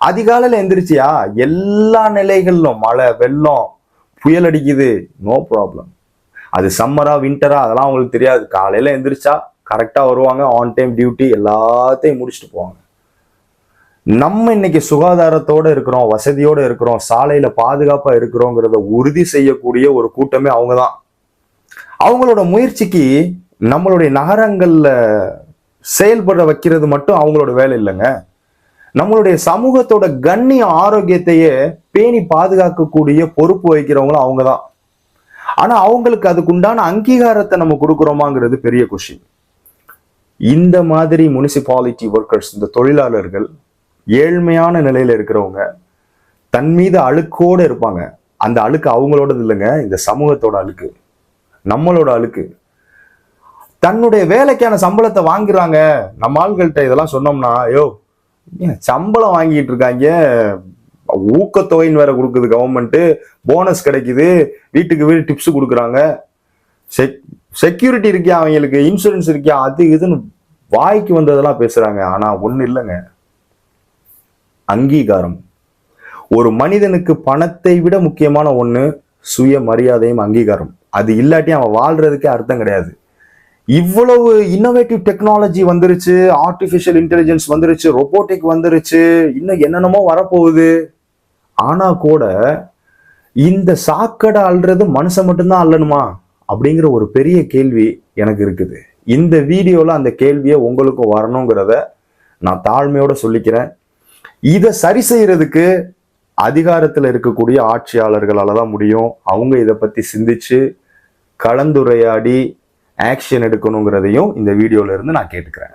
அதிகாலையில எந்திரிச்சியா, எல்லா நிலைகளிலும் மழை, வெள்ளம், புயல் அடிக்குது, நோ ப்ராப்ளம். அது சம்மரா வின்டரா அதெல்லாம் அவங்களுக்கு தெரியாது. காலையில எந்திரிச்சா கரெக்டா வருவாங்க, ஆன் டைம் டியூட்டி எல்லாத்தையும் முடிச்சுட்டு போவாங்க. நம்ம இன்னைக்கு சுகாதாரத்தோட இருக்கிறோம், வசதியோட இருக்கிறோம், சாலையில பாதுகாப்பா இருக்கிறோங்கிறத உறுதி செய்யக்கூடிய ஒரு கூட்டமே அவங்கதான். அவங்களோட முயற்சிக்கு நம்மளுடைய நகரங்கள்ல செயல்பட வைக்கிறது மட்டும் அவங்களோட வேலை இல்லைங்க. நம்மளுடைய சமூகத்தோட கண்ணிய ஆரோக்கியத்தையே பேணி பாதுகாக்கக்கூடிய பொறுப்பு வகிக்கிறவங்களும் அவங்கதான். ஆனா அவங்களுக்கு அதுக்குண்டான அங்கீகாரத்தை நம்ம கொடுக்குறோமாங்கிறது பெரிய கொஸ்டின். இந்த மாதிரி முனிசிபாலிட்டி ஒர்க்கர்ஸ், இந்த தொழிலாளர்கள் ஏழ்மையான நிலையில இருக்கிறவங்க தன் மீது அழுக்கோடு இருப்பாங்க. அந்த அழுக்கு அவங்களோடது இல்லைங்க, இந்த சமூகத்தோட அழுக்கு, நம்மளோட அழுக்கு. தன்னுடைய வேலைக்கான சம்பளத்தை வாங்குறாங்க. நம்ம ஆள்கள்கிட்ட இதெல்லாம் சொன்னோம்னா, ஐயோ சம்பளம் வாங்கிட்டு இருக்காங்க, ஊக்கத்தொகைன்னு வேற கொடுக்குது கவர்மெண்ட், போனஸ் கிடைக்குது, வீட்டுக்கு வீடு டிப்ஸ் கொடுக்குறாங்க, செக்யூரிட்டி இருக்கியா, அவங்களுக்கு இன்சூரன்ஸ் இருக்கியா, அது இதுன்னு வாய்க்கு வந்ததெல்லாம் பேசுறாங்க. ஆனா ஒண்ணு இல்லைங்க, அங்கீகாரம். ஒரு மனிதனுக்கு பணத்தை விட முக்கியமான ஒண்ணு சுய மரியாதையும் அங்கீகாரம். அது இல்லாட்டி அவன் வாழ்றதுக்கே அர்த்தம் கிடையாது. இவ்வளவு இன்னோவேட்டிவ் டெக்னாலஜி வந்துருச்சு, ஆர்டிபிஷியல் இன்டெலிஜென்ஸ் வந்துருச்சு, ரொபோட்டிக் வந்துருச்சு, இன்னும் என்னென்னமோ வரப்போகுது. ஆனா கூட இந்த சாக்கடை அள்ளுறது மனுஷன் மட்டும்தான் அள்ளணுமா அப்படிங்கிற ஒரு பெரிய கேள்வி எனக்கு இருக்குது. இந்த வீடியோல அந்த கேள்வியை உங்களுக்கும் வரணுங்கிறத நான் தாழ்மையோட சொல்லிக்கிறேன். இதை சரி செய்யறதுக்கு அதிகாரத்தில் இருக்கக்கூடிய ஆட்சியாளர்களால தான் முடியும். அவங்க இதை பத்தி சிந்திச்சு கலந்துரையாடி ஆக்ஷன் எடுக்கணுங்கிறதையும் இந்த வீடியோல இருந்து நான் கேட்டுக்கிறேன்.